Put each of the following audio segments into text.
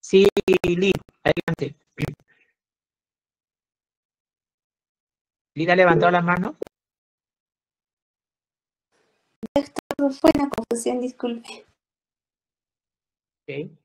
Sí, Lida, adelante. Lida levantó la mano. Fue una confusión, disculpe. Okay.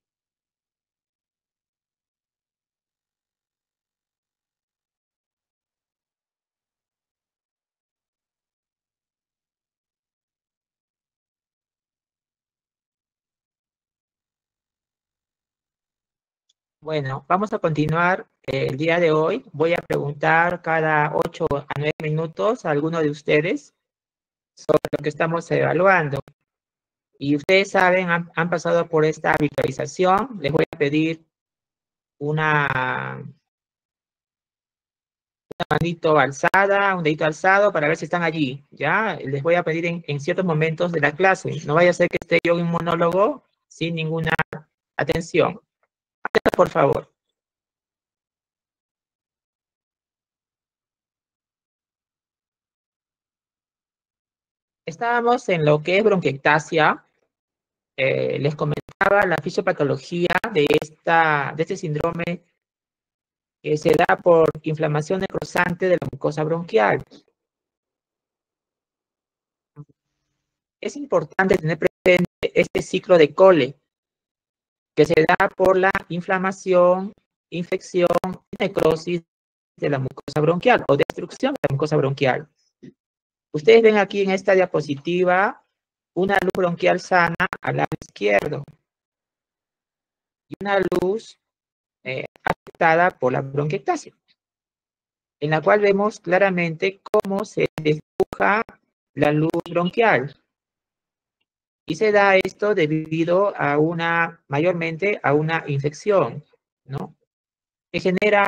Bueno, vamos a continuar el día de hoy. Voy a preguntar cada 8 a 9 minutos a alguno de ustedes sobre lo que estamos evaluando. Y ustedes saben, han pasado por esta visualización. Les voy a pedir una manito alzada, un dedito alzado para ver si están allí. Ya, les voy a pedir en ciertos momentos de la clase. No vaya a ser que esté yo en un monólogo sin ninguna atención. Por favor. Estábamos en lo que es bronquiectasia. Les comentaba la fisiopatología de este síndrome que se da por inflamación necrosante de la mucosa bronquial. Es importante tener presente este ciclo de Cole, que se da por la inflamación, infección y necrosis de la mucosa bronquial o destrucción de la mucosa bronquial. Ustedes ven aquí en esta diapositiva una luz bronquial sana al lado izquierdo y una luz afectada por la bronquiectasia, en la cual vemos claramente cómo se desdibuja la luz bronquial. Y se da esto debido a mayormente a una infección, ¿no? Que genera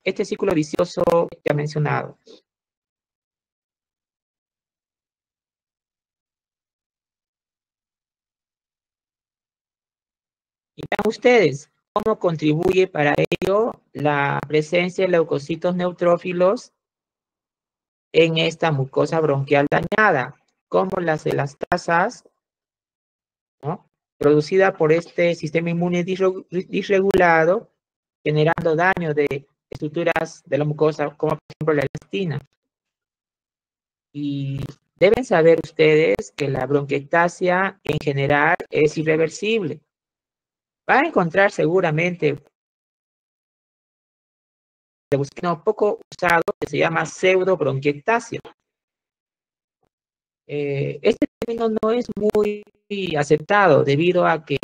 este círculo vicioso que he mencionado. Y vean ustedes cómo contribuye para ello la presencia de leucocitos neutrófilos en esta mucosa bronquial dañada, como las elastasas, ¿no? Producida por este sistema inmune disregulado, generando daño de estructuras de la mucosa, como por ejemplo la elastina. Y deben saber ustedes que la bronquiectasia en general es irreversible. Va a encontrar seguramente un poco usado que se llama pseudobronquiectasia. Este término no es muy aceptado debido a que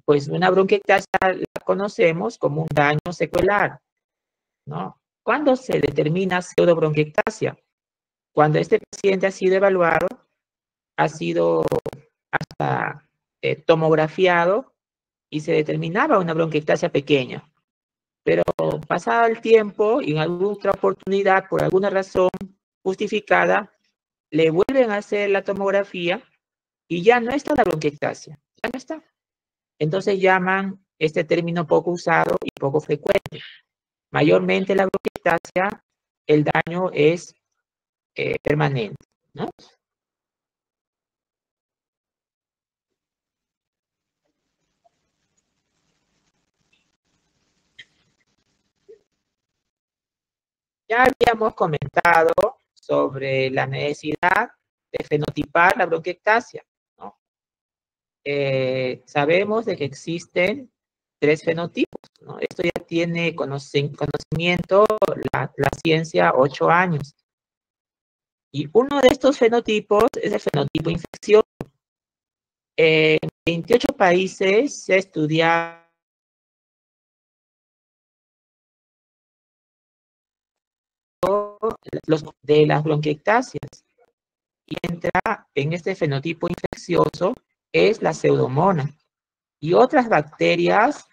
pues una bronquiectasia la conocemos como un daño secuelar, ¿no? ¿Cuándo se determina pseudobronquiectasia? Cuando este paciente ha sido evaluado, ha sido hasta tomografiado y se determinaba una bronquiectasia pequeña. Pero pasado el tiempo y en alguna otra oportunidad, por alguna razón justificada, le vuelven a hacer la tomografía y ya no está la bronquiectasia, ya no está. Entonces llaman este término poco usado y poco frecuente. Mayormente la bronquiectasia, el daño es permanente, ¿no? Ya habíamos comentado sobre la necesidad de fenotipar la bronquiectasia, ¿no? Sabemos de que existen 3 fenotipos, ¿no? Esto ya tiene conocimiento la ciencia 8 años. Y uno de estos fenotipos es el fenotipo infeccioso. En 28 países se ha estudiado de las bronquiectasias. Y entra en este fenotipo infeccioso es la pseudomonas. Y otras bacterias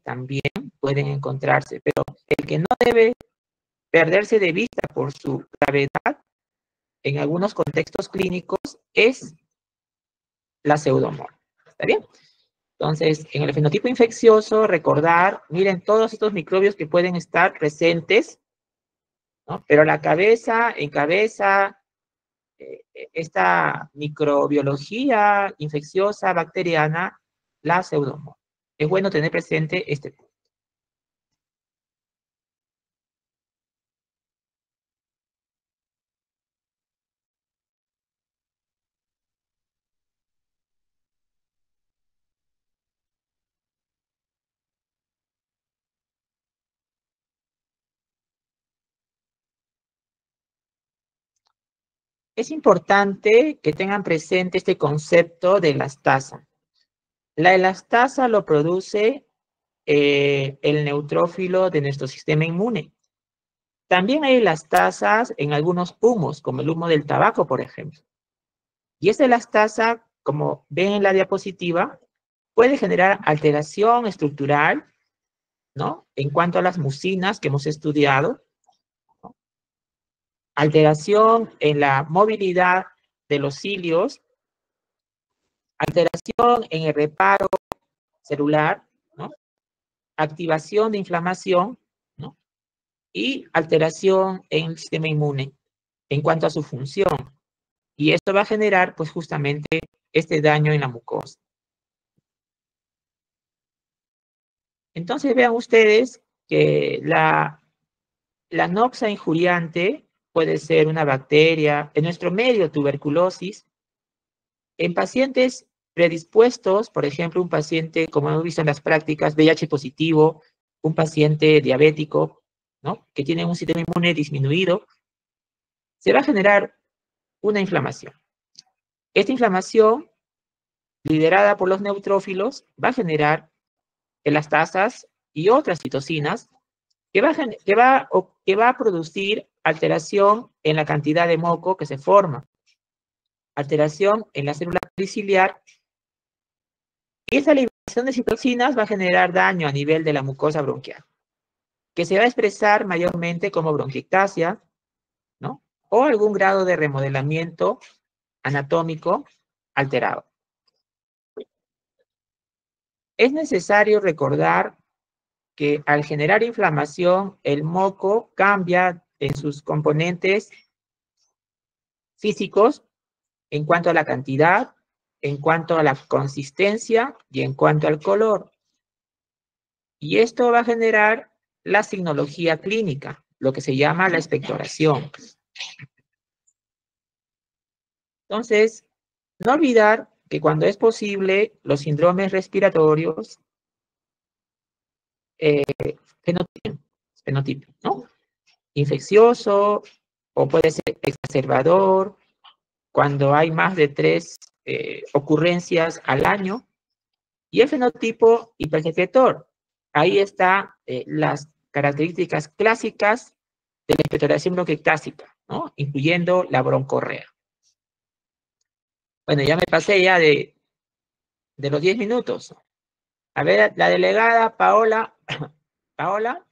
también pueden encontrarse, pero el que no debe perderse de vista por su gravedad en algunos contextos clínicos es la pseudomonas. ¿Está bien? Entonces, en el fenotipo infeccioso, recordar, miren todos estos microbios que pueden estar presentes, ¿no? Pero la cabeza, esta microbiología infecciosa bacteriana, la Pseudomonas. Es bueno tener presente este punto. Es importante que tengan presente este concepto de elastasa. La elastasa lo produce el neutrófilo de nuestro sistema inmune. También hay elastasas en algunos humos, como el humo del tabaco, por ejemplo. Y esta elastasa, como ven en la diapositiva, puede generar alteración estructural, ¿no? En cuanto a las mucinas que hemos estudiado, ¿no? Alteración en la movilidad de los cilios, alteración en el reparo celular, ¿no? Activación de inflamación, ¿no? Y alteración en el sistema inmune en cuanto a su función. Y esto va a generar, pues, justamente este daño en la mucosa. Entonces, vean ustedes que la noxa injuriante puede ser una bacteria, en nuestro medio, tuberculosis. En pacientes predispuestos, por ejemplo, un paciente, como hemos visto en las prácticas, VIH positivo, un paciente diabético, ¿no? Que tiene un sistema inmune disminuido, se va a generar una inflamación. Esta inflamación, liderada por los neutrófilos, va a generar elastasas y otras citocinas que va a producir alteración en la cantidad de moco que se forma, alteración en la célula periciliar, y esa liberación de citocinas va a generar daño a nivel de la mucosa bronquial, que se va a expresar mayormente como bronquiectasia, ¿no? O algún grado de remodelamiento anatómico alterado. Es necesario recordar que al generar inflamación, el moco cambia en sus componentes físicos en cuanto a la cantidad, en cuanto a la consistencia y en cuanto al color. Y esto va a generar la signología clínica, lo que se llama la expectoración. Entonces, no olvidar que cuando es posible, los síndromes respiratorios fenotipo, ¿no? Infeccioso o puede ser exacerbador, cuando hay más de 3 ocurrencias al año, y el fenotipo hipersecretor. Ahí están las características clásicas de la expectoración bronquiectásica, ¿no? Incluyendo la broncorrea. Bueno, ya me pasé ya de los 10 minutos. A ver, la delegada Paola. Paola.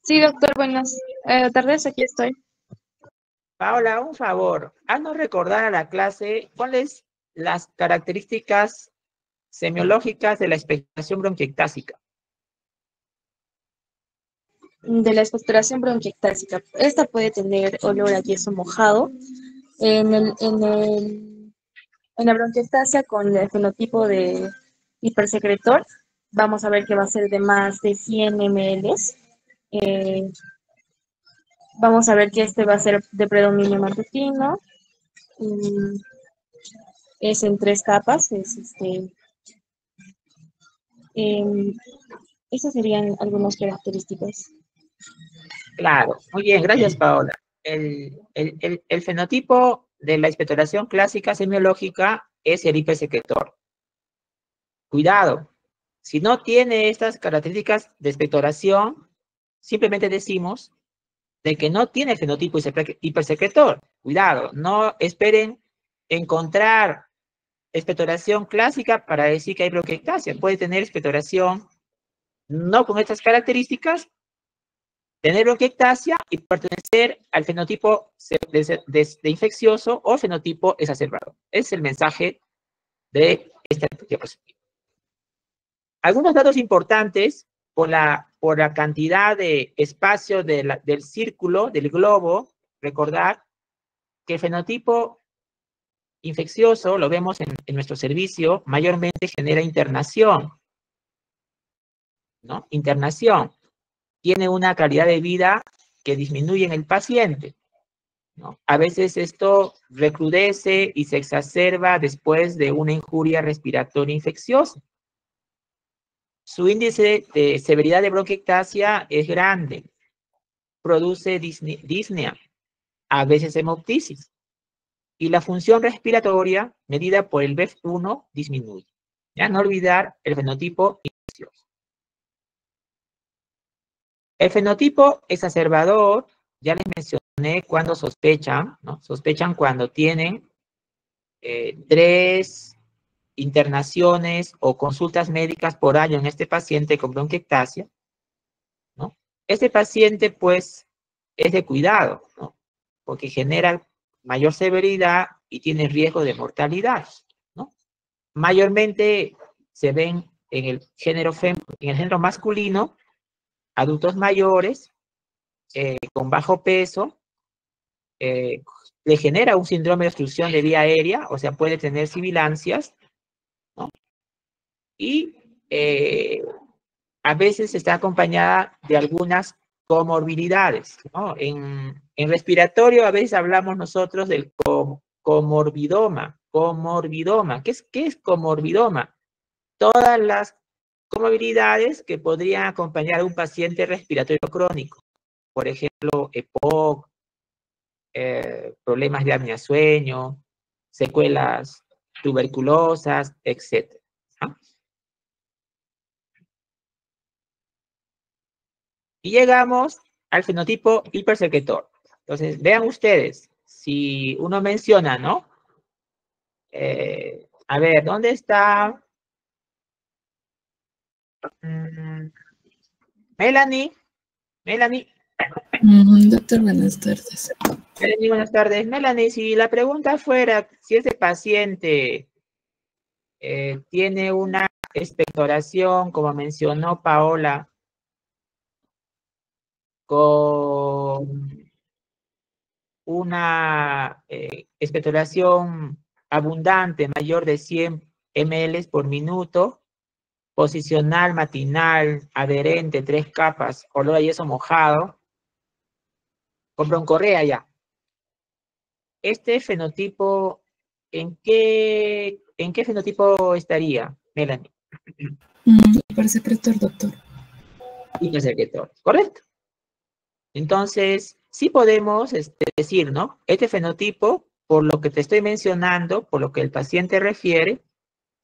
Sí, doctor, buenas tardes, aquí estoy. Paola, un favor, haznos recordar a la clase cuáles las características semiológicas de la expectoración bronquiectásica. De la expectoración bronquiectásica. Esta puede tener olor a yeso mojado. En la bronquiectasia con el fenotipo de hipersecretor, vamos a ver que va a ser de más de 100 ml. Vamos a ver que este va a ser de predominio matutino. Es en 3 capas. Esas serían algunas características. Claro, muy bien, gracias Paola. El fenotipo de la expectoración clásica semiológica es el hipersecretor. Cuidado, si no tiene estas características de expectoración, simplemente decimos de que no tiene fenotipo hipersecretor. Cuidado, no esperen encontrar expectoración clásica para decir que hay bronquiectasia. Puede tener expectoración no con estas características, tener bronquiectasia y pertenecer al fenotipo de infeccioso o fenotipo exacerbado. Es el mensaje de esta diapositiva. Algunos datos importantes por la cantidad de espacio del círculo, del globo, recordar que el fenotipo infeccioso, lo vemos en nuestro servicio, mayormente genera internación, ¿no? Internación. Tiene una calidad de vida que disminuye en el paciente, ¿no? A veces esto recrudece y se exacerba después de una injuria respiratoria infecciosa. Su índice de severidad de bronquiectasia es grande, produce disnea, a veces hemoptisis, y la función respiratoria medida por el BEF1 disminuye. ¿Ya? No olvidar el fenotipo infeccioso. El fenotipo exacerbador, ya les mencioné cuando sospechan, ¿no? Sospechan cuando tienen 3 internaciones o consultas médicas por año en este paciente con bronquiectasia, ¿no? Este paciente, pues, es de cuidado, ¿no? Porque genera mayor severidad y tiene riesgo de mortalidad, ¿no? Mayormente se ven en el género masculino, adultos mayores, con bajo peso, le genera un síndrome de obstrucción de vía aérea, o sea, puede tener sibilancias, ¿no? Y a veces está acompañada de algunas comorbilidades, ¿no? En respiratorio a veces hablamos nosotros del comorbidoma. ¿Qué es comorbidoma? Todas las comorbilidades que podrían acompañar a un paciente respiratorio crónico. Por ejemplo, EPOC, problemas de apnea sueño, secuelas tuberculosas, etc. ¿no? Y llegamos al fenotipo hipersecretor. Entonces, vean ustedes, si uno menciona, ¿no? A ver, ¿dónde está? Melanie. Doctor, buenas tardes. Melanie, buenas tardes. Melanie, si la pregunta fuera si ese paciente tiene una expectoración, como mencionó Paola, con una expectoración abundante, mayor de 100 ml por minuto, posicional, matinal, adherente, 3 capas, olor a yeso mojado, con broncorrea ya. Este fenotipo, ¿en qué fenotipo estaría, Melanie? Hipersecretor, doctor. Hipersecretor, correcto. Entonces, sí podemos decir, ¿no? Este fenotipo, por lo que te estoy mencionando, por lo que el paciente refiere,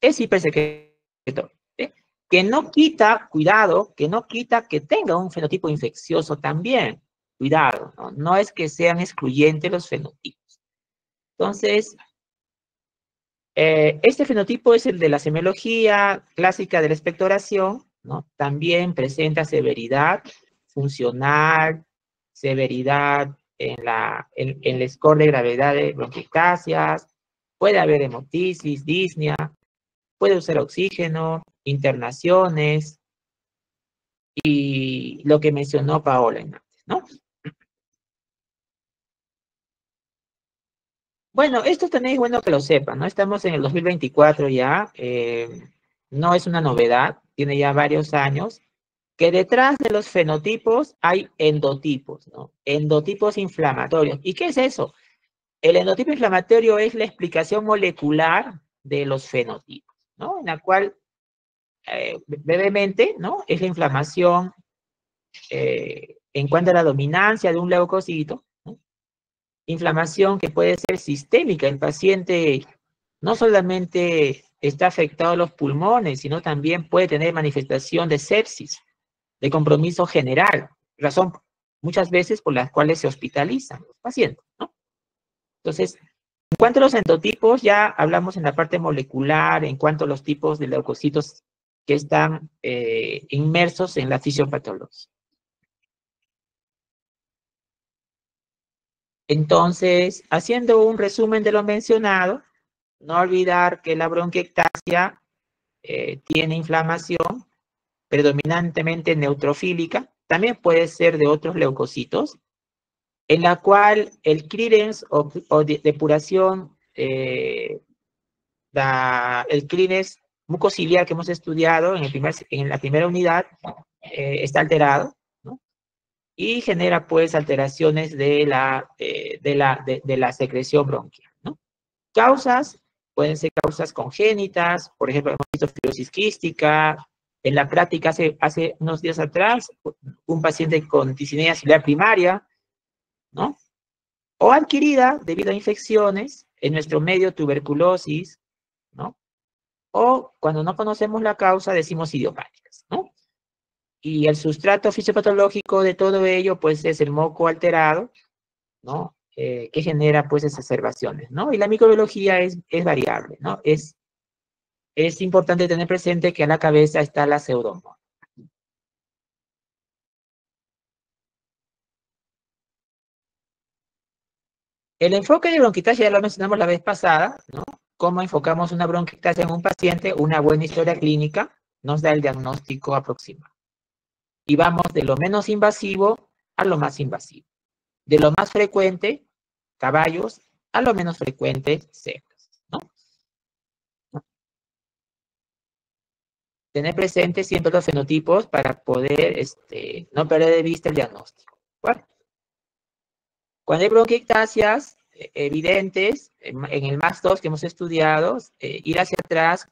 es hipersecretor. ¿sí? Que no quita, cuidado, que no quita que tenga un fenotipo infeccioso también. Cuidado, ¿no? No es que sean excluyentes los fenotipos. Entonces, este fenotipo es el de la semiología clásica de la expectoración, ¿no? También presenta severidad funcional, severidad en el score de gravedad de bronquiectasias, puede haber hemoptisis, disnea, puede usar oxígeno, internaciones y lo que mencionó Paola antes, ¿no? Bueno, esto también es bueno que lo sepan, ¿no? Estamos en el 2024 ya, no es una novedad, tiene ya varios años, que detrás de los fenotipos hay endotipos, ¿no? Endotipos inflamatorios. ¿Y qué es eso? El endotipo inflamatorio es la explicación molecular de los fenotipos, ¿no? En la cual, brevemente, ¿no? Es la inflamación en cuanto a la dominancia de un leucocito, ¿no? Inflamación que puede ser sistémica. El paciente no solamente está afectado a los pulmones, sino también puede tener manifestación de sepsis, de compromiso general, razón muchas veces por las cuales se hospitalizan los pacientes, ¿no? Entonces, en cuanto a los endotipos, ya hablamos en la parte molecular, en cuanto a los tipos de leucocitos que están inmersos en la fisiopatología. Entonces, haciendo un resumen de lo mencionado, no olvidar que la bronquiectasia tiene inflamación predominantemente neutrofílica, también puede ser de otros leucocitos, en la cual el clearance o depuración, el clearance mucociliar que hemos estudiado en la primera unidad está alterado, ¿no? Y genera pues alteraciones de la secreción bronquial, ¿no? Causas, pueden ser causas congénitas, por ejemplo, hemos visto fibrosis quística. En la práctica, hace unos días atrás, un paciente con discineia ciliar primaria, ¿no? O adquirida debido a infecciones, en nuestro medio tuberculosis, ¿no? O cuando no conocemos la causa, decimos idiopáticas, ¿no? Y el sustrato fisiopatológico de todo ello, pues, es el moco alterado, ¿no? Que genera, pues, exacerbaciones, ¿no? Y la microbiología es variable, ¿no? Es importante tener presente que a la cabeza está la pseudomonas. El enfoque de bronquiectasia ya lo mencionamos la vez pasada, ¿no? Cómo enfocamos una bronquiectasia en un paciente, una buena historia clínica nos da el diagnóstico aproximado. Y vamos de lo menos invasivo a lo más invasivo. De lo más frecuente, caballos, a lo menos frecuente, cebras, ¿no? Tener presente siempre los fenotipos para poder no perder de vista el diagnóstico. ¿Vale? Cuando hay bronquiectasias evidentes, en el MAS2 que hemos estudiado, ir hacia atrás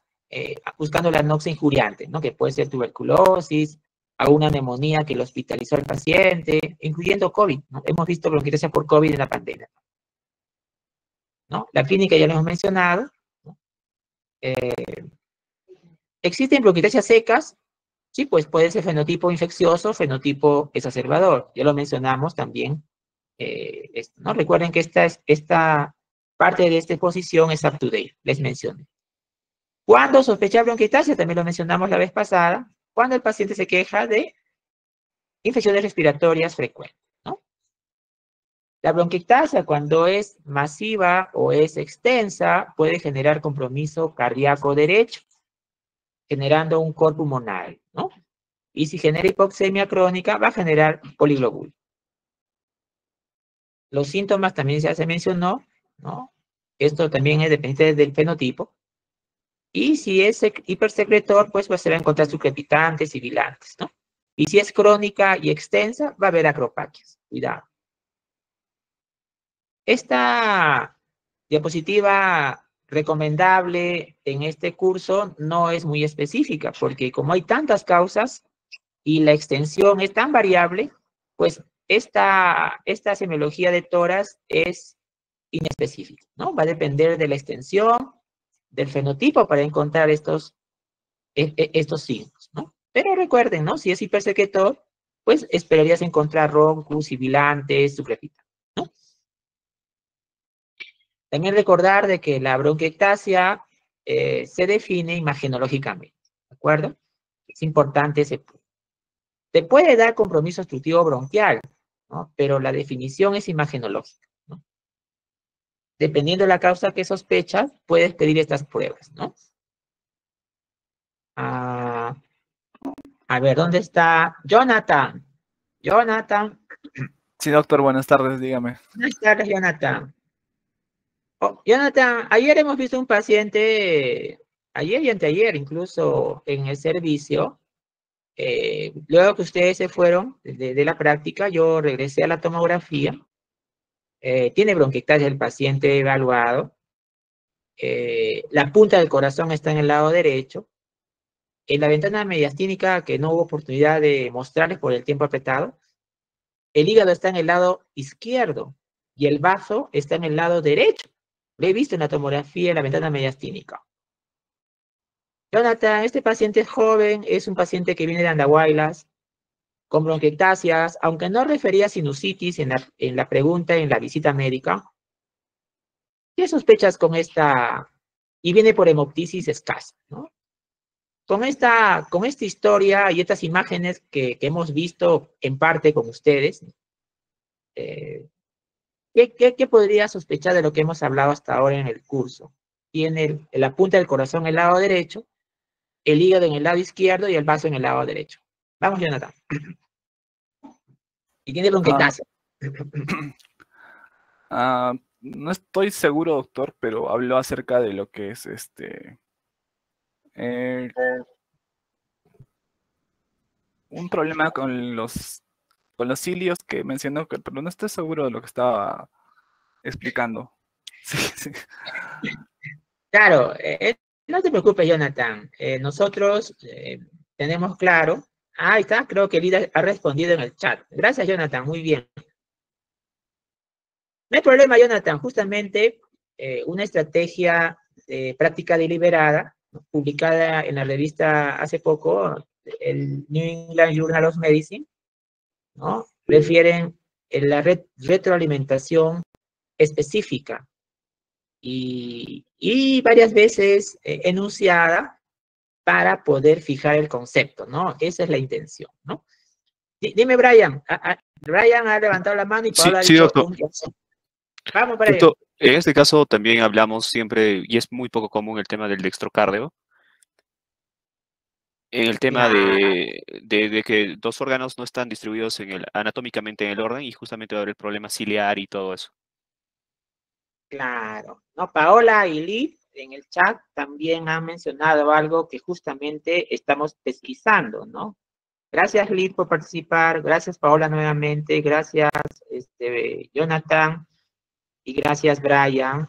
buscando la anoxia injuriante, ¿no? Que puede ser tuberculosis, alguna neumonía que lo hospitalizó al paciente, incluyendo COVID, ¿no? Hemos visto bronquiectasia por COVID en la pandemia, ¿no? La clínica ya lo hemos mencionado, ¿no? ¿Existen bronquiectasias secas? Sí, pues puede ser fenotipo infeccioso, fenotipo exacerbador. Ya lo mencionamos también, ¿no? Recuerden que esta parte de esta exposición es up to date, les mencioné. ¿Cuándo sospechar bronquiectasia? También lo mencionamos la vez pasada, cuando el paciente se queja de infecciones respiratorias frecuentes, ¿no? La bronquiectasia, cuando es masiva o es extensa, puede generar compromiso cardíaco derecho, generando un cor pulmonar, ¿no? Y si genera hipoxemia crónica, va a generar poliglobulia. Los síntomas también ya se mencionó, ¿no? Esto también es dependiente del fenotipo. Y si es hipersecretor, pues se va a encontrar sucrepitantes y bilantes, ¿no? Y si es crónica y extensa, va a haber acropaquias. Cuidado. Esta diapositiva recomendable en este curso no es muy específica, porque como hay tantas causas y la extensión es tan variable, pues esta semiología de tórax es inespecífica, ¿no? Va a depender de la extensión, del fenotipo para encontrar estos signos, ¿no? Pero recuerden, ¿no? Si es hipersecretor, pues esperarías encontrar roncus, sibilantes, sucrepitantes, ¿no? También recordar de que la bronquiectasia se define imagenológicamente, ¿de acuerdo? Es importante ese punto. Te puede dar compromiso obstructivo bronquial, ¿no? Pero la definición es imagenológica, ¿no? Dependiendo de la causa que sospechas, puedes pedir estas pruebas, ¿no? A ver, ¿dónde está Jonathan? Jonathan. Sí, doctor, buenas tardes, dígame. Buenas tardes, Jonathan. Oh, Jonathan, ayer hemos visto un paciente, ayer y anteayer incluso en el servicio. Luego que ustedes se fueron de la práctica, yo regresé a la tomografía. Tiene bronquiectasia el paciente evaluado. La punta del corazón está en el lado derecho. En la ventana mediastínica, que no hubo oportunidad de mostrarles por el tiempo apretado, el hígado está en el lado izquierdo y el bazo está en el lado derecho. Lo he visto en la tomografía en la ventana mediastínica. Jonathan, este paciente es joven, es un paciente que viene de Andahuaylas, con bronquiectasias, aunque no refería sinusitis en la pregunta, en la visita médica. ¿Qué sospechas con esta? Y viene por hemoptisis escasa, ¿no? Con esta historia y estas imágenes que hemos visto en parte con ustedes, ¿qué podría sospechar de lo que hemos hablado hasta ahora en el curso? Tiene la punta del corazón en el lado derecho, el hígado en el lado izquierdo y el vaso en el lado derecho. Vamos, Jonathan. Y tiene bronquiectasia. No estoy seguro, doctor, pero habló acerca de lo que es eh, un problema con los cilios que mencionó, pero no estoy seguro de lo que estaba explicando. Sí, sí. Claro, no te preocupes, Jonathan. Nosotros tenemos claro. Ahí está, creo que Lida ha respondido en el chat. Gracias, Jonathan, muy bien. No hay problema, Jonathan. Justamente una estrategia de práctica deliberada, ¿no?, publicada en la revista hace poco, el New England Journal of Medicine, ¿no?, refieren en la retroalimentación específica y varias veces enunciada para poder fijar el concepto, ¿no? Esa es la intención, ¿no? Dime, Brian. Brian ha levantado la mano y Sí, Paola ha sí, dicho doctor. Vamos, Brian. Doctor, en este caso también hablamos siempre, y es muy poco común, el tema del dextrocardio. En el tema de que dos órganos no están distribuidos anatómicamente en el orden y justamente va a haber el problema ciliar y todo eso. Claro, ¿no? Paola y Liz en el chat también han mencionado algo que justamente estamos pesquisando, ¿no? Gracias, Liz, por participar. Gracias, Paola, nuevamente. Gracias, Jonathan. Y gracias, Brian.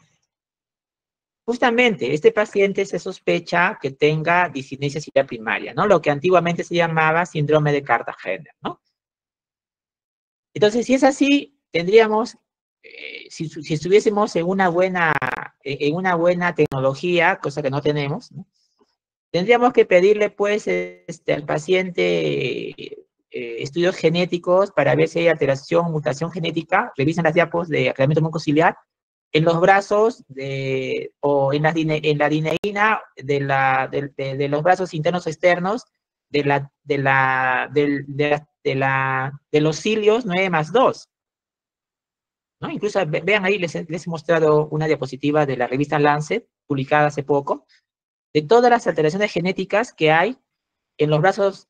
Justamente, este paciente se sospecha que tenga discinesia ciliar primaria, ¿no? Lo que antiguamente se llamaba síndrome de Cartagena, ¿no? Entonces, si es así, tendríamos, si estuviésemos en una buena tecnología, cosa que no tenemos, ¿no?, tendríamos que pedirle, pues, al paciente estudios genéticos para ver si hay alteración, mutación genética. Revisen las diapos de aclaramiento mucociliar en los brazos o en la dineína de los brazos internos o externos de los cilios 9+2. ¿No? Incluso vean ahí, les he mostrado una diapositiva de la revista Lancet, publicada hace poco, de todas las alteraciones genéticas que hay en los brazos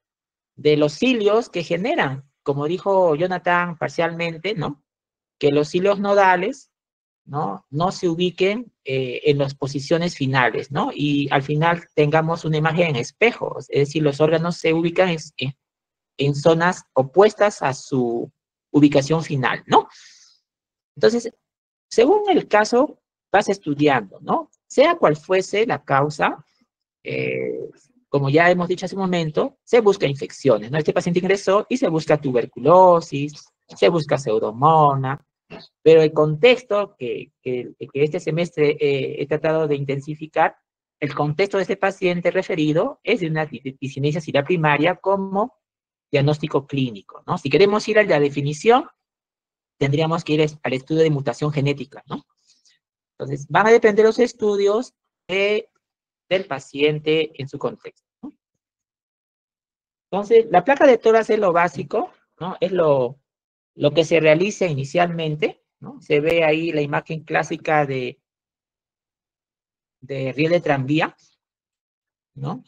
de los cilios que generan, como dijo Jonathan parcialmente, ¿no?, que los cilios nodales, ¿no?, no se ubiquen en las posiciones finales, ¿no? Y al final tengamos una imagen en espejos, es decir, los órganos se ubican en zonas opuestas a su ubicación final, ¿no? Entonces, según el caso, vas estudiando, ¿no? Sea cual fuese la causa, como ya hemos dicho hace un momento, se busca infecciones, ¿no? Este paciente ingresó y se busca tuberculosis, se busca pseudomonas, pero el contexto que este semestre he tratado de intensificar, el contexto de este paciente referido es de una discinesia ciliar primaria como diagnóstico clínico, ¿no? Si queremos ir a la definición, tendríamos que ir al estudio de mutación genética, ¿no? Entonces, van a depender los estudios del paciente en su contexto, ¿no? Entonces, la placa de tórax es lo básico, ¿no? Es lo que se realiza inicialmente, ¿no? Se ve ahí la imagen clásica de riel de tranvía, ¿no?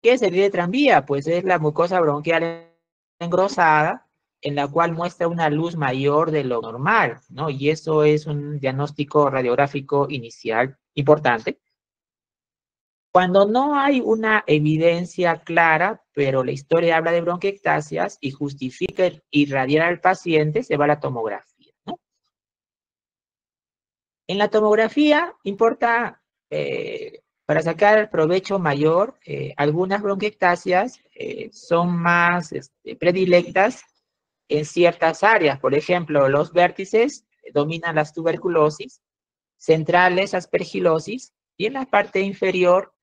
¿Qué es el riel de tranvía? Pues es la mucosa bronquial engrosada, en la cual muestra una luz mayor de lo normal, ¿no? Y eso es un diagnóstico radiográfico inicial importante. Cuando no hay una evidencia clara, pero la historia habla de bronquiectasias y justifica irradiar al paciente, se va a la tomografía, ¿no? En la tomografía importa, para sacar provecho mayor, algunas bronquiectasias son más predilectas en ciertas áreas. Por ejemplo, los vértices dominan las tuberculosis, centrales aspergilosis, y en la parte inferior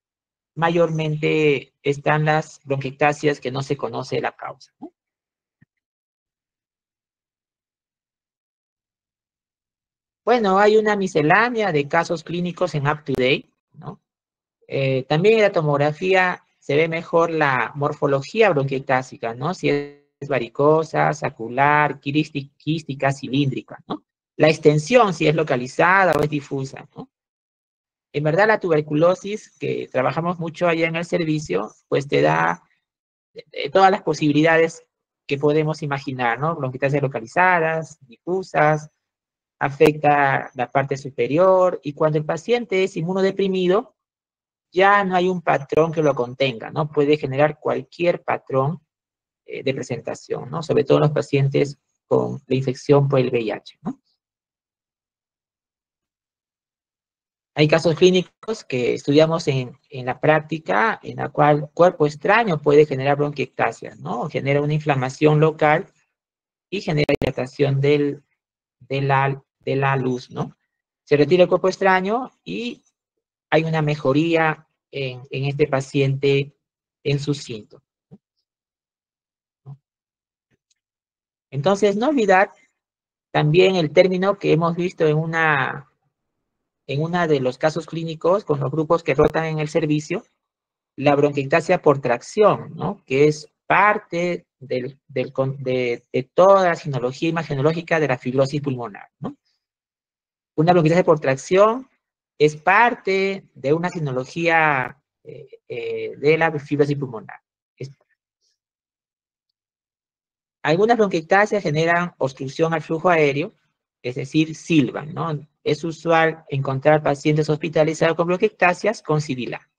mayormente están las bronquiectasias que no se conoce la causa, ¿no? Bueno, hay una miscelánea de casos clínicos en UpToDate, ¿no? También en la tomografía se ve mejor la morfología bronquiectásica, ¿no? Si es varicosa, sacular, quística, cilíndrica, ¿no? La extensión, si es localizada o es difusa, ¿no? En verdad, la tuberculosis, que trabajamos mucho allá en el servicio, pues te da todas las posibilidades que podemos imaginar, ¿no? Bronquiectasias localizadas, difusas, afecta la parte superior, y cuando el paciente es inmunodeprimido, ya no hay un patrón que lo contenga, ¿no? Puede generar cualquier patrón de presentación, ¿no? Sobre todo en los pacientes con la infección por el VIH, ¿no? Hay casos clínicos que estudiamos en la práctica, en la cual cuerpo extraño puede generar bronquiectasias, ¿no? Genera una inflamación local y genera dilatación de la luz, ¿no? Se retira el cuerpo extraño y hay una mejoría en este paciente en sus síntomas, ¿no? Entonces, no olvidar también el término que hemos visto en una de los casos clínicos con los grupos que rotan en el servicio, la bronquiectasia por tracción, ¿no? Que es parte de toda la sinología imagenológica de la fibrosis pulmonar, ¿no? Una bronquiectasia por tracción es parte de una sinología de la fibrosis pulmonar. Algunas bronquiectasias generan obstrucción al flujo aéreo, es decir, silban, ¿no? Es usual encontrar pacientes hospitalizados con bronquiectasias con sibilancia.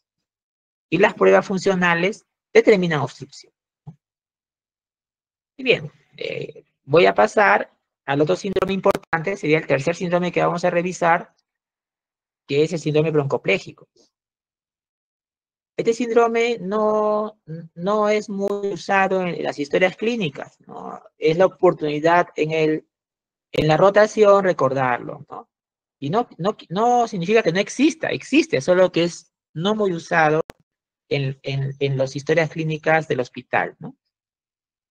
Y las pruebas funcionales determinan obstrucción. Y bien, voy a pasar al otro síndrome importante, sería el tercer síndrome que vamos a revisar, que es el síndrome broncopléjico. Este síndrome no es muy usado en las historias clínicas, ¿no? Es la oportunidad en la rotación recordarlo, ¿no? Y no significa que no exista, existe, solo que es no muy usado en las historias clínicas del hospital, ¿no?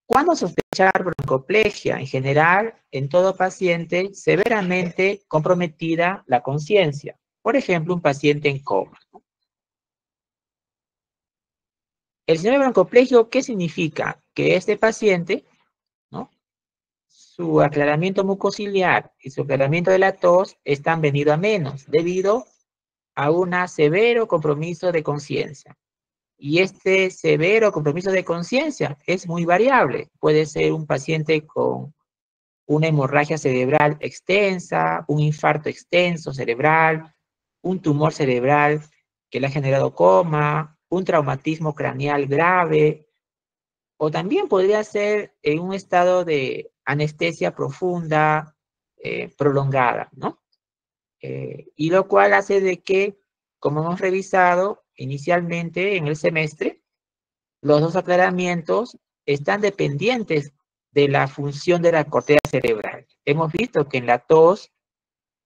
¿Cuándo sospechar broncoplegia? En general, en todo paciente severamente comprometida la conciencia. Por ejemplo, un paciente en coma, ¿no? El síndrome broncopléjico, ¿qué significa? Que este paciente, ¿no? Su aclaramiento mucociliar y su aclaramiento de la tos están venido a menos debido a un severo compromiso de conciencia. Y este severo compromiso de conciencia es muy variable. Puede ser un paciente con una hemorragia cerebral extensa, un infarto extenso cerebral, un tumor cerebral que le ha generado coma, un traumatismo craneal grave, o también podría ser en un estado de anestesia profunda, prolongada, ¿no? Y lo cual hace de que, como hemos revisado inicialmente en el semestre, los dos aclaramientos están dependientes de la función de la corteza cerebral. Hemos visto que en la tos,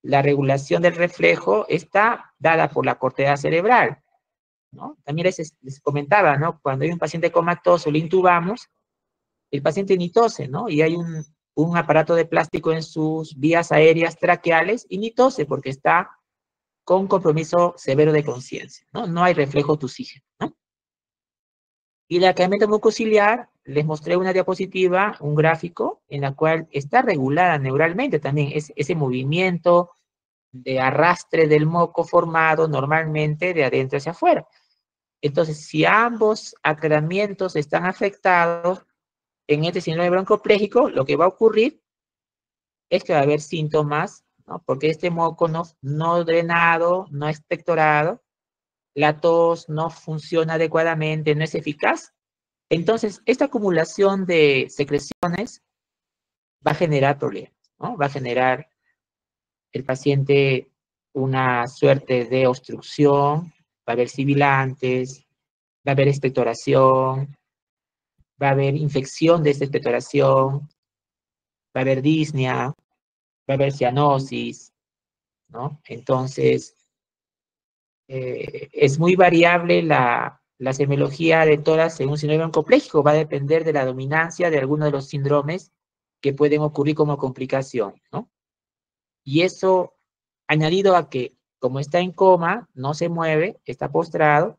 la regulación del reflejo está dada por la corteza cerebral, ¿no? También les comentaba, ¿no? Cuando hay un paciente comatoso, lo intubamos, el paciente ni tose, ¿no? Y hay un aparato de plástico en sus vías aéreas traqueales y ni tose porque está con compromiso severo de conciencia, ¿no? No hay reflejo tusígeno, ¿no? Y el aclaramiento mucociliar, les mostré una diapositiva, un gráfico, en la cual está regulada neuralmente también ese movimiento de arrastre del moco formado normalmente de adentro hacia afuera. Entonces, si ambos aclaramientos están afectados en este síndrome broncopléjico, lo que va a ocurrir es que va a haber síntomas, ¿no? Porque este moco no drenado, no expectorado, la tos no funciona adecuadamente, no es eficaz. Entonces, esta acumulación de secreciones va a generar problemas, ¿no? Va a generar el paciente una suerte de obstrucción, va a haber sibilantes, va a haber expectoración, va a haber infección de esta expectoración, va a haber disnea, va a haber cianosis, ¿no? Entonces, es muy variable la semiología de todas según síndrome broncopléjico, va a depender de la dominancia de algunos de los síndromes que pueden ocurrir como complicación, ¿no? Y eso, añadido a que, como está en coma, no se mueve, está postrado,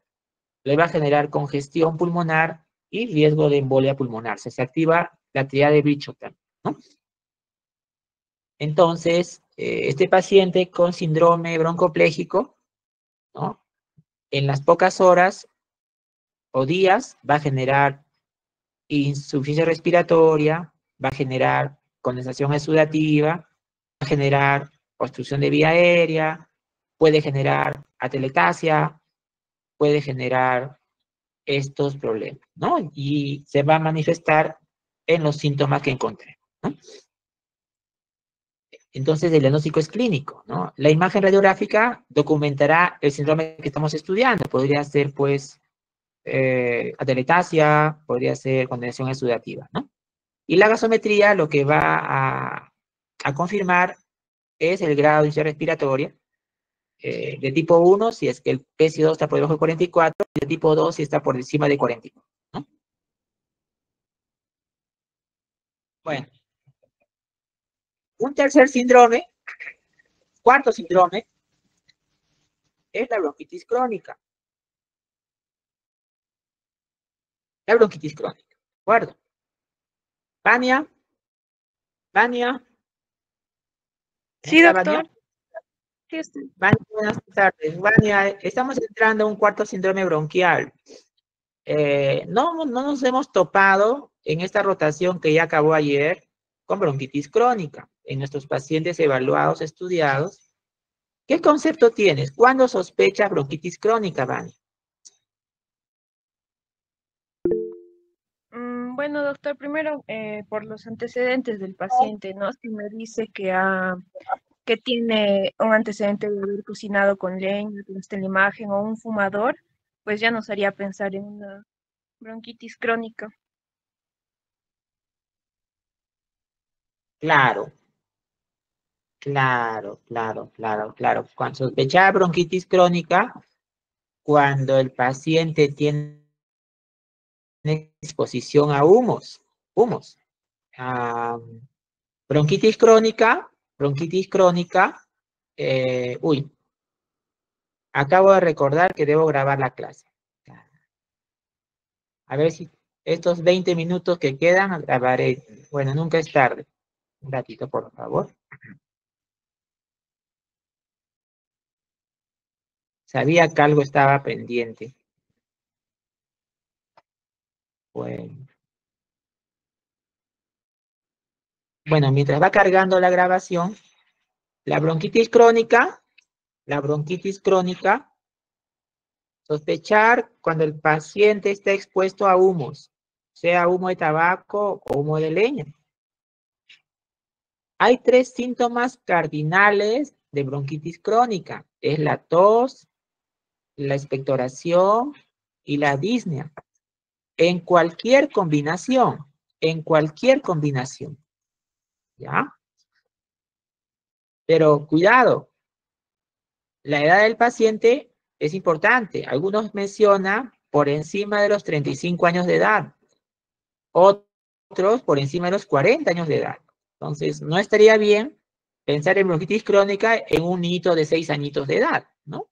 le va a generar congestión pulmonar y riesgo de embolia pulmonar. Se activa la triada de Bridgestone, ¿no? Entonces, este paciente con síndrome broncopléjico, ¿no? En las pocas horas o días va a generar insuficiencia respiratoria, va a generar condensación exudativa, generar obstrucción de vía aérea, puede generar atelectasia, puede generar estos problemas, ¿no? Y se va a manifestar en los síntomas que encontré, ¿no? Entonces, el diagnóstico es clínico, ¿no? La imagen radiográfica documentará el síndrome que estamos estudiando. Podría ser, pues, atelectasia, podría ser condensación exudativa, ¿no? Y la gasometría lo que va a confirmar es el grado de insuficiencia respiratoria de tipo 1, si es que el PCO2 está por debajo de 44, y de tipo 2, si está por encima de 44, ¿no? Bueno, un tercer síndrome, cuarto síndrome, es la bronquitis crónica. La bronquitis crónica, ¿de acuerdo? Vania. Sí, ¿Está doctor. Vania? Sí, usted. Vania, buenas tardes. Vania, estamos entrando a un cuarto síndrome bronquial. No nos hemos topado en esta rotación que ya acabó ayer con bronquitis crónica en nuestros pacientes evaluados, estudiados. ¿Qué concepto tienes? ¿Cuándo sospechas bronquitis crónica, Vania? Bueno, doctor, primero por los antecedentes del paciente, ¿no? Si me dice que tiene un antecedente de haber cocinado con leña, que no está en la imagen, o un fumador, pues ya nos haría pensar en una bronquitis crónica. Claro. Cuando sospechar bronquitis crónica, cuando el paciente tiene exposición a humos. Ah, bronquitis crónica, acabo de recordar que debo grabar la clase. A ver si estos 20 minutos que quedan grabaré. Bueno, nunca es tarde. Un ratito, por favor. Sabía que algo estaba pendiente. Bueno, mientras va cargando la grabación, la bronquitis crónica, sospechar cuando el paciente está expuesto a humos, sea humo de tabaco o humo de leña. Hay 3 síntomas cardinales de bronquitis crónica. Es la tos, la expectoración y la disnea. En cualquier combinación, ¿ya? Pero cuidado, la edad del paciente es importante. Algunos mencionan por encima de los 35 años de edad. Otros por encima de los 40 años de edad. Entonces, no estaría bien pensar en bronquitis crónica en un niñito de 6 añitos de edad, ¿no?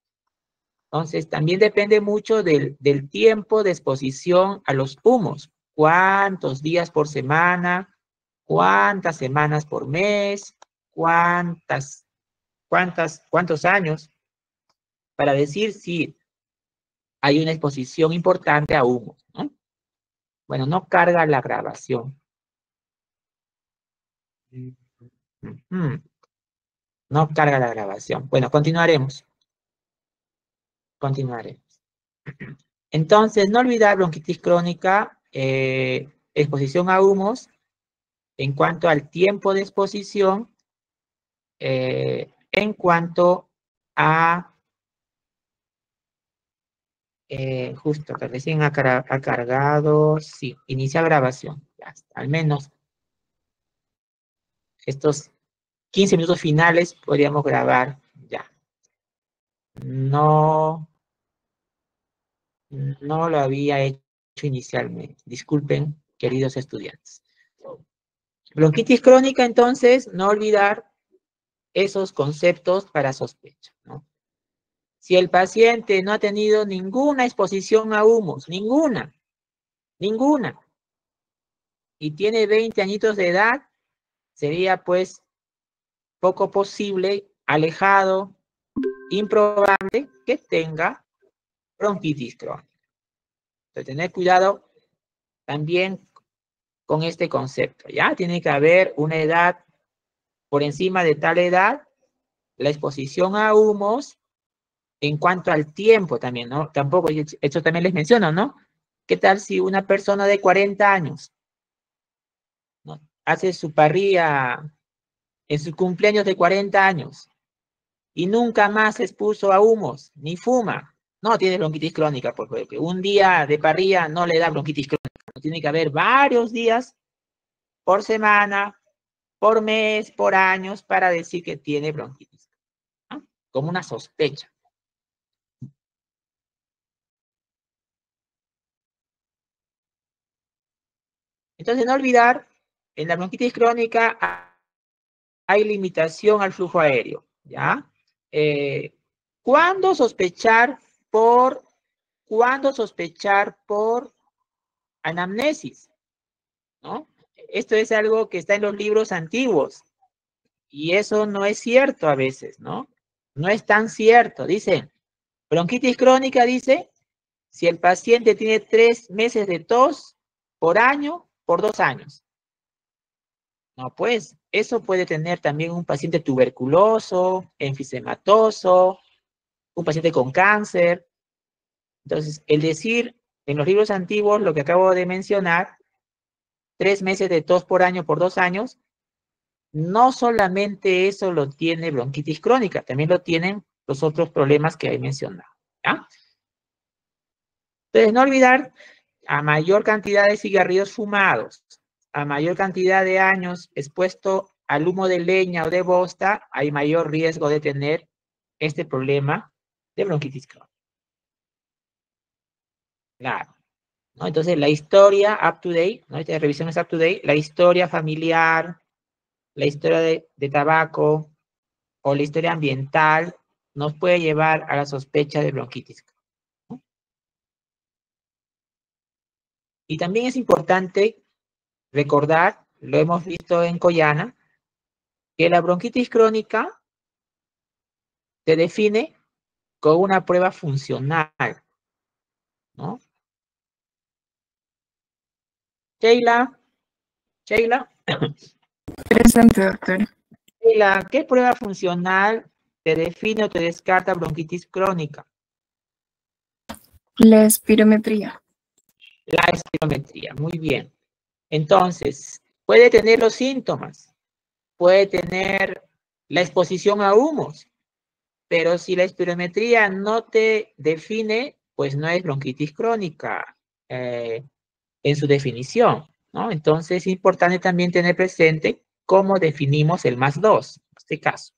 Entonces, también depende mucho del tiempo de exposición a los humos. ¿Cuántos días por semana? ¿Cuántas semanas por mes? ¿Cuántos años? Para decir si hay una exposición importante a humo, ¿no? Bueno, no carga la grabación. No carga la grabación. Bueno, continuaremos. Entonces, no olvidar bronquitis crónica, exposición a humos. En cuanto al tiempo de exposición, en cuanto a, justo que recién ha cargado, sí, inicia grabación. Ya está, al menos estos 15 minutos finales podríamos grabar ya. No lo había hecho inicialmente. Disculpen, queridos estudiantes. Bronquitis crónica, entonces, no olvidar esos conceptos para sospecha, ¿no? Si el paciente no ha tenido ninguna exposición a humos, ninguna, y tiene 20 añitos de edad, sería pues poco posible, alejado, improbable que tenga bronquitis crónica. Entonces, tener cuidado también con este concepto, ¿ya? Tiene que haber una edad por encima de tal edad, la exposición a humos en cuanto al tiempo también, ¿no? Tampoco, esto también les menciono, ¿no? ¿Qué tal si una persona de 40 años, ¿no?, hace su parrilla en su cumpleaños de 40 años y nunca más se expuso a humos, ni fuma? No tiene bronquitis crónica, porque un día de parrilla no le da bronquitis crónica. Tiene que haber varios días por semana, por mes, por años, para decir que tiene bronquitis, ¿no? Como una sospecha. Entonces, no olvidar, en la bronquitis crónica hay limitación al flujo aéreo, ¿ya? ¿Cuándo sospechar por anamnesis? ¿No? Esto es algo que está en los libros antiguos, y eso no es cierto a veces, ¿no? No es tan cierto. Dice, bronquitis crónica, dice, si el paciente tiene 3 meses de tos por año, por 2 años. No, pues, eso puede tener también un paciente tuberculoso, enfisematoso, un paciente con cáncer. Entonces, el decir en los libros antiguos, lo que acabo de mencionar, 3 meses de tos por año por 2 años, no solamente eso lo tiene bronquitis crónica, también lo tienen los otros problemas que he mencionado, ¿ya? Entonces, no olvidar, a mayor cantidad de cigarrillos fumados, a mayor cantidad de años expuesto al humo de leña o de bosta, hay mayor riesgo de tener este problema de bronquitis crónica. Claro, ¿no? Entonces, la historia up to date, ¿no? Esta revisión es up to date, la historia familiar, la historia de tabaco o la historia ambiental nos puede llevar a la sospecha de bronquitis, ¿no? Y también es importante recordar, lo hemos visto en Coyana, que la bronquitis crónica se define con una prueba funcional, ¿no? Sheila, Presente, doctor. Sheila, ¿qué prueba funcional te define o te descarta bronquitis crónica? La espirometría. La espirometría, muy bien. Entonces, puede tener los síntomas, puede tener la exposición a humos, pero si la espirometría no te define, pues no es bronquitis crónica en su definición, ¿no? Entonces es importante también tener presente cómo definimos el +2, en este caso.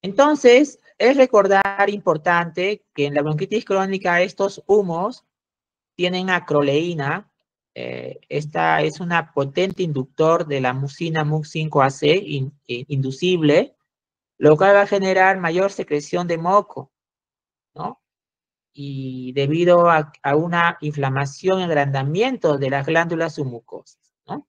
Entonces, es recordar importante que en la bronquitis crónica estos humos tienen acroleína. Esta es una potente inductor de la mucina MUC5AC inducible, lo cual va a generar mayor secreción de moco, ¿no? Y debido a una inflamación y agrandamiento de las glándulas submucosas, ¿no?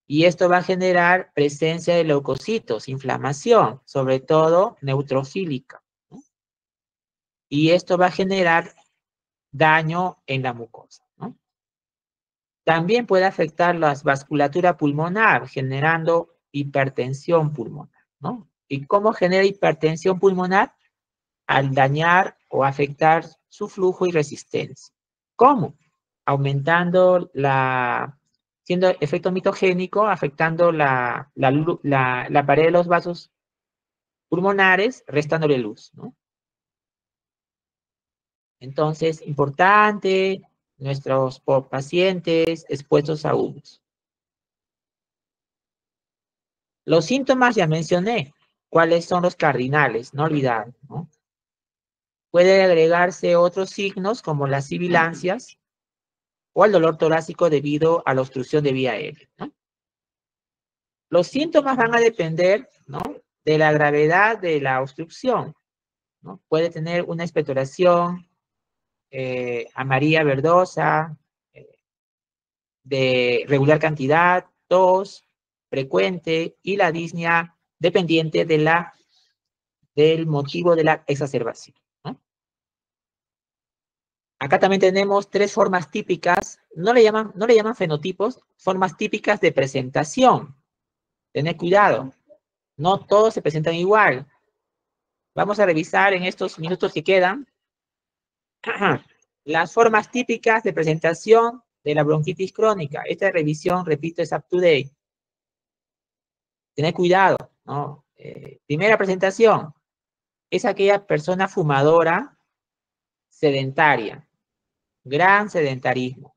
Y esto va a generar presencia de leucocitos, inflamación, sobre todo neutrofílica, ¿no? Y esto va a generar daño en la mucosa, ¿no? También puede afectar la vasculatura pulmonar, generando hipertensión pulmonar, ¿no? ¿Y cómo genera hipertensión pulmonar? Al dañar o afectar su flujo y resistencia. ¿Cómo? Aumentando siendo efecto mitogénico, afectando la pared de los vasos pulmonares, restándole luz, ¿no? Entonces, importante, nuestros pacientes expuestos a humos. Los síntomas ya mencioné. ¿Cuáles son los cardinales? No olvidar, ¿no? Puede agregarse otros signos como las sibilancias o el dolor torácico debido a la obstrucción de vía aérea, ¿no? Los síntomas van a depender, ¿no?, de la gravedad de la obstrucción, ¿no? Puede tener una expectoración amarilla verdosa, de regular cantidad, tos frecuente y la disnea dependiente del motivo de la exacerbación, ¿no? Acá también tenemos 3 formas típicas, no le llaman fenotipos, formas típicas de presentación. Tened cuidado, no todos se presentan igual. Vamos a revisar en estos minutos que quedan las formas típicas de presentación de la bronquitis crónica. Esta revisión, repito, es up to date. Tened cuidado, ¿no? Primera presentación, es aquella persona fumadora sedentaria, gran sedentarismo.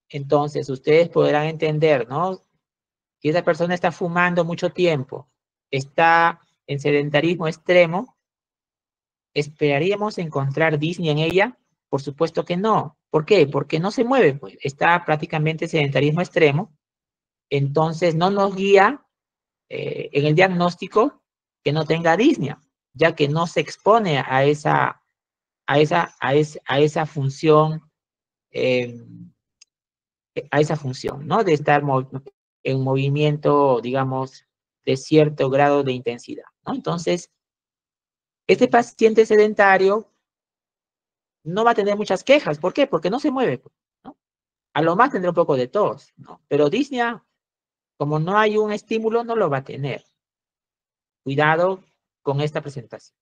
Entonces, ustedes podrán entender, ¿no? Si esa persona está fumando mucho tiempo, está en sedentarismo extremo, ¿esperaríamos encontrar disnea en ella? Por supuesto que no. ¿Por qué? Porque no se mueve, pues. Está prácticamente en sedentarismo extremo. Entonces, no nos guía en el diagnóstico que no tenga disnea, ya que no se expone a esa función, ¿no? De estar en movimiento, digamos, de cierto grado de intensidad, ¿no? Entonces, este paciente sedentario no va a tener muchas quejas. ¿Por qué? Porque no se mueve, ¿no? A lo más tendrá un poco de tos, ¿no? Pero disnea, como no hay un estímulo, no lo va a tener. Cuidado con esta presentación.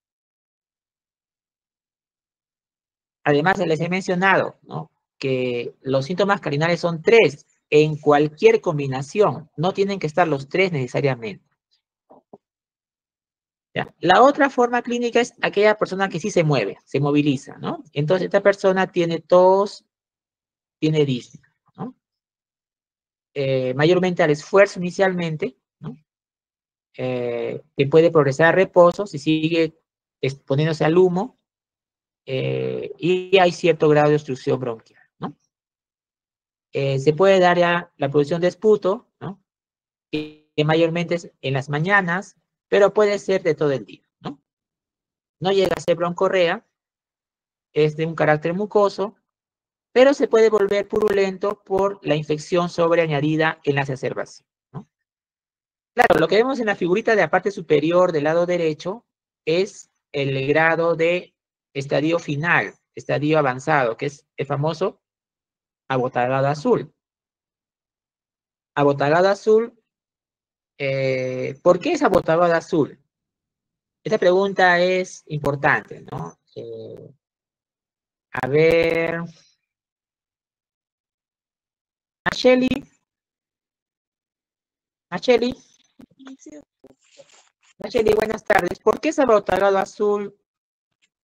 Además, les he mencionado, ¿no?, que los síntomas cardinales son 3 en cualquier combinación. No tienen que estar los 3 necesariamente. ¿Ya? La otra forma clínica es aquella persona que sí se mueve, se moviliza, ¿no? Entonces, esta persona tiene tos, tiene disnea, ¿no? Mayormente al esfuerzo inicialmente, ¿no? Que puede progresar a reposo si sigue exponiéndose al humo, y hay cierto grado de obstrucción bronquial, ¿no? Se puede dar ya la producción de esputo, ¿no? Que mayormente es en las mañanas, pero puede ser de todo el día, ¿no? No llega a ser broncorrea, es de un carácter mucoso, pero se puede volver purulento por la infección sobreañadida en la exacerbación, ¿no? Claro, lo que vemos en la figurita de la parte superior del lado derecho es el grado de estadio final, estadio avanzado, que es el famoso abotagado azul. Abotagado azul, ¿por qué es abotagado azul? Esta pregunta es importante, ¿no? A ver, Nacheli, buenas tardes. ¿Por qué es abotagado azul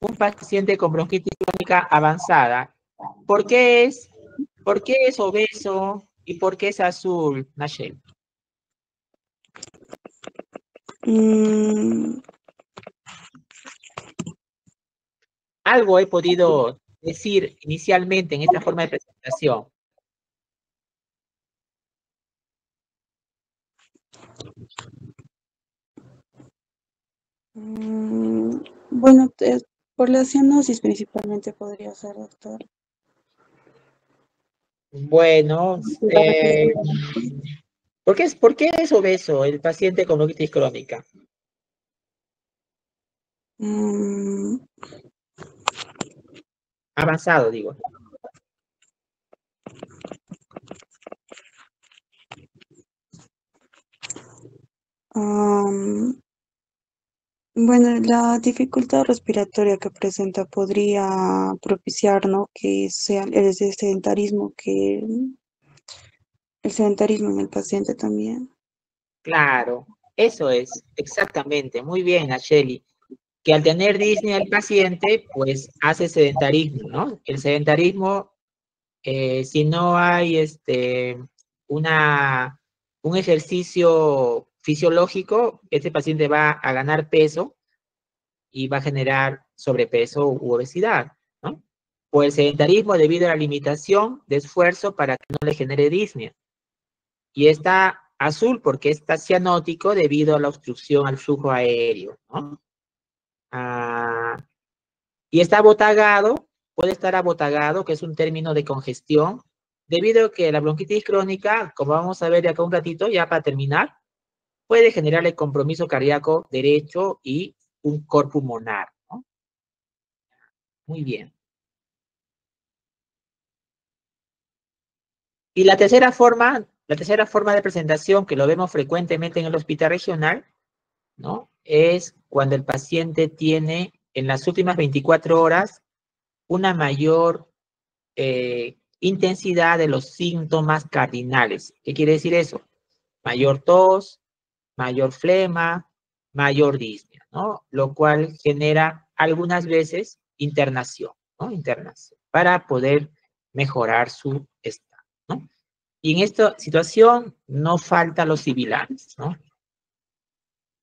un paciente con bronquitis crónica avanzada? ¿Por qué es obeso y por qué es azul, Nacheli? Algo he podido decir inicialmente en esta forma de presentación. Bueno, por la cianosis principalmente podría ser, doctor. Bueno, ¿por qué es obeso el paciente con bronquitis crónica? Avanzado, digo. Bueno, la dificultad respiratoria que presenta podría propiciar, ¿no?, que sea el sedentarismo, el sedentarismo en el paciente también. Claro, eso es, exactamente. Muy bien, Nacheli. Que al tener disnea el paciente, pues hace sedentarismo, ¿no? El sedentarismo, si no hay un ejercicio fisiológico, este paciente va a ganar peso y va a generar sobrepeso u obesidad, ¿no? O el sedentarismo debido a la limitación de esfuerzo para que no le genere disnea. Y está azul porque está cianótico debido a la obstrucción al flujo aéreo, ¿no? Y está abotagado, puede estar abotagado, que es un término de congestión, debido a que la bronquitis crónica, como vamos a ver de acá un ratito, ya para terminar, puede generar el compromiso cardíaco derecho y un cor pulmonar, ¿no? Muy bien. Y la tercera forma de presentación que lo vemos frecuentemente en el hospital regional, ¿no? Es cuando el paciente tiene en las últimas 24 horas una mayor intensidad de los síntomas cardinales. ¿Qué quiere decir eso? Mayor tos, mayor flema, mayor disnea, ¿no? Lo cual genera algunas veces internación, ¿no? Internación, para poder mejorar su estado, ¿no? Y en esta situación no faltan los sibilantes, ¿no?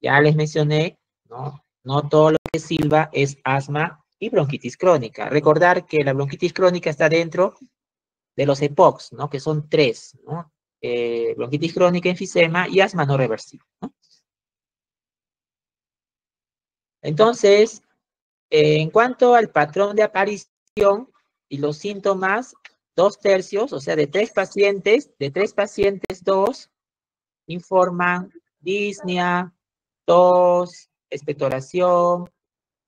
Ya les mencioné, ¿no? No todo lo que silba es asma y bronquitis crónica. Recordar que la bronquitis crónica está dentro de los EPOCs, ¿no? Que son 3, ¿no? Bronquitis crónica, enfisema y asma no reversible, ¿no? Entonces, en cuanto al patrón de aparición y los síntomas, 2/3, o sea, de 3 pacientes, 2 informan disnea, tos, expectoración,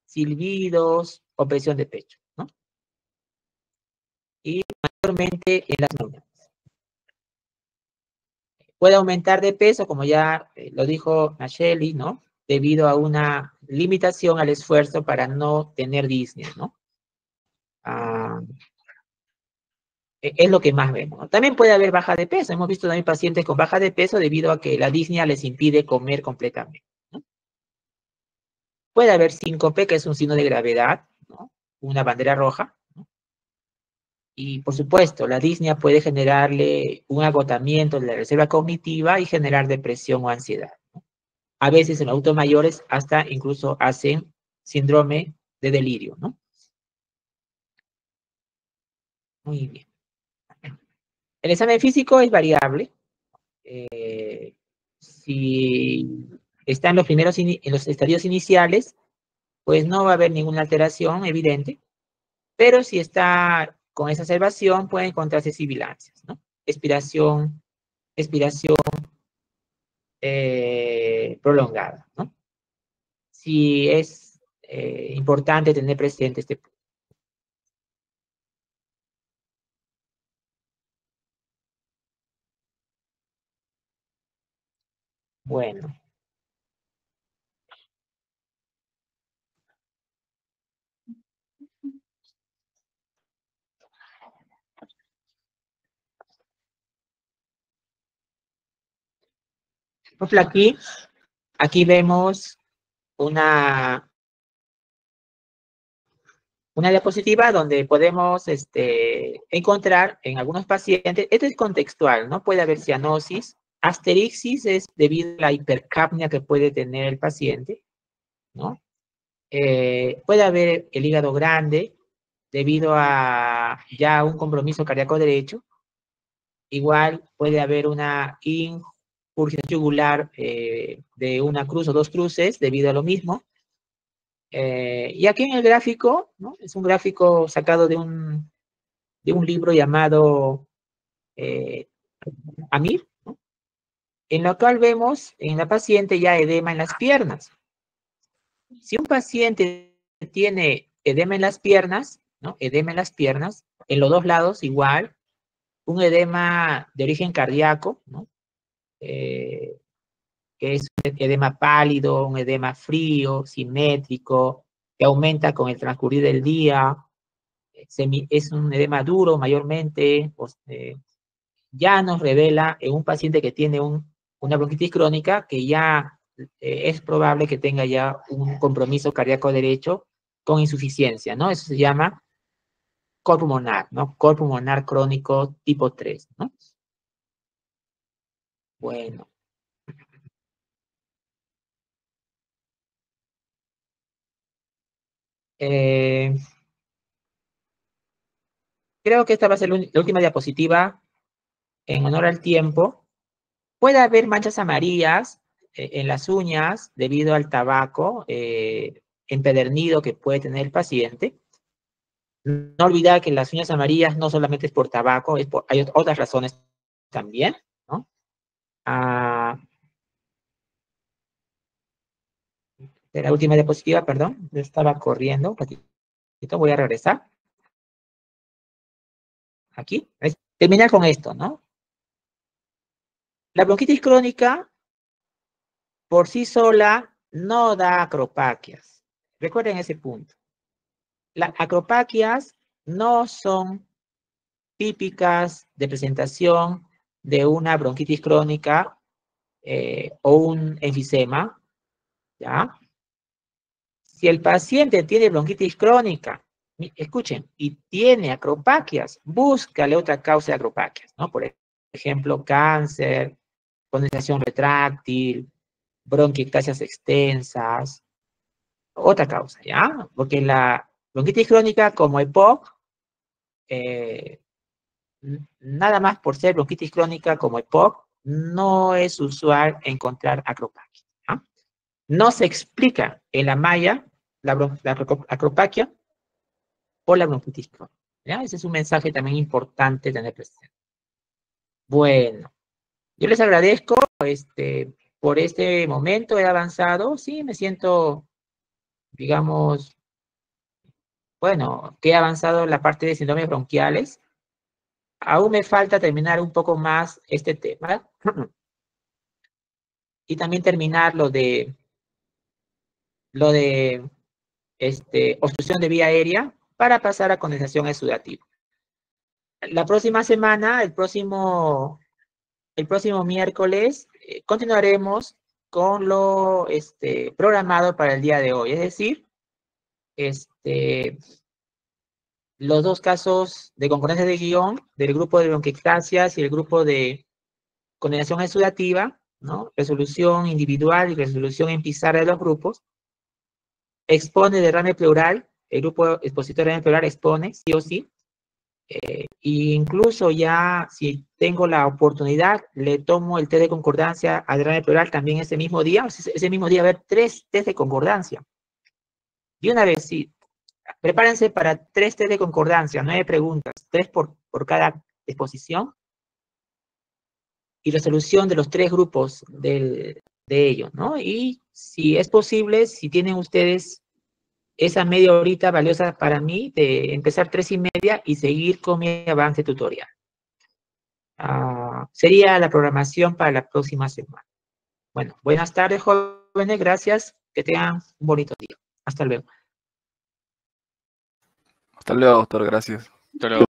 silbidos, opresión de pecho, ¿no? Y mayormente en las mañanas. Puede aumentar de peso, como ya lo dijo Nacheli, ¿no? Debido a una limitación al esfuerzo para no tener disnea, ¿no? Es lo que más vemos, ¿no? También puede haber baja de peso. Hemos visto también pacientes con baja de peso debido a que la disnea les impide comer completamente, ¿no? Puede haber síncope, que es un signo de gravedad, ¿no? Una bandera roja, ¿no? Y, por supuesto, la disnea puede generarle un agotamiento de la reserva cognitiva y generar depresión o ansiedad, ¿no? A veces en los adultos mayores hasta incluso hacen síndrome de delirio, ¿no? Muy bien. El examen físico es variable. Si está en los estadios iniciales, pues no va a haber ninguna alteración evidente, pero si está con esa observación, puede encontrarse sibilancias, ¿no? Expiración prolongada, ¿no? Sí es importante tener presente este punto. Bueno. Por ejemplo, aquí vemos una diapositiva donde podemos encontrar en algunos pacientes, esto es contextual, ¿no? Puede haber cianosis, asterixis es debido a la hipercapnia que puede tener el paciente, ¿no? Puede haber el hígado grande debido a ya un compromiso cardíaco derecho. Igual puede haber una incursión yugular de una cruz o 2 cruces debido a lo mismo. Y aquí en el gráfico, ¿no? Es un gráfico sacado de un libro llamado Amir, ¿no? En lo cual vemos en la paciente ya edema en las piernas. Si un paciente tiene edema en las piernas, ¿no? Edema en las piernas, en los 2 lados igual, un edema de origen cardíaco, ¿no? Que es un edema pálido, un edema frío, simétrico, que aumenta con el transcurrir del día, es un edema duro mayormente, pues, ya nos revela en un paciente que tiene una bronquitis crónica que ya es probable que tenga ya un compromiso cardíaco derecho con insuficiencia, ¿no? Eso se llama cor pulmonar, ¿no? Cor pulmonar crónico tipo 3, ¿no? Bueno. Creo que esta va a ser la última diapositiva en honor al tiempo. Puede haber manchas amarillas en las uñas debido al tabaco empedernido que puede tener el paciente. No olvidar que las uñas amarillas no solamente es por tabaco, hay otras razones también, ¿no? De la última diapositiva, perdón, yo estaba corriendo un poquito, voy a regresar. Aquí, terminar con esto, ¿no? La bronquitis crónica por sí sola no da acropaquias. Recuerden ese punto. Las acropaquias no son típicas de presentación de una bronquitis crónica o un enfisema, ¿ya? Si el paciente tiene bronquitis crónica, escuchen, y tiene acropaquias, búscale otra causa de acropaquias, ¿no? Por ejemplo, cáncer, condensación retráctil, bronquiectasias extensas, otra causa, ¿ya? Porque la bronquitis crónica como EPOC, nada más por ser bronquitis crónica como EPOC, no es usual encontrar acropaquia, ¿ya? No se explica en la malla la acropaquia por la bronquitis crónica, ¿ya? Ese es un mensaje también importante tener presente. Bueno, yo les agradezco por este momento, he avanzado, sí, me siento, digamos, bueno, que he avanzado en la parte de síndromes bronquiales. Aún me falta terminar un poco más este tema y también terminar lo de obstrucción de vía aérea para pasar a condensación exudativa. La próxima semana, el próximo miércoles, continuaremos con lo programado para el día de hoy, es decir, los dos casos de concordancia de guión del grupo de bronquiectasias y el grupo de condensación exudativa, ¿no? Resolución individual y resolución en pizarra de los grupos. Expone derrame pleural, el grupo expositor de derrame pleural expone, sí o sí. Incluso ya, si tengo la oportunidad, le tomo el test de concordancia a derrame pleural también ese mismo día. Ese mismo día va a haber 3 test de concordancia. Y una vez, sí, prepárense para 3 test de concordancia, 9 preguntas, 3 por cada exposición. Y resolución de los 3 grupos de ellos, ¿no? Y si es posible, si tienen ustedes esa media horita valiosa para mí, de empezar 3:30 y seguir con mi avance tutorial. Sería la programación para la próxima semana. Bueno, buenas tardes, jóvenes, gracias, que tengan un bonito día. Hasta luego. Hasta luego, doctor, gracias. Hasta luego.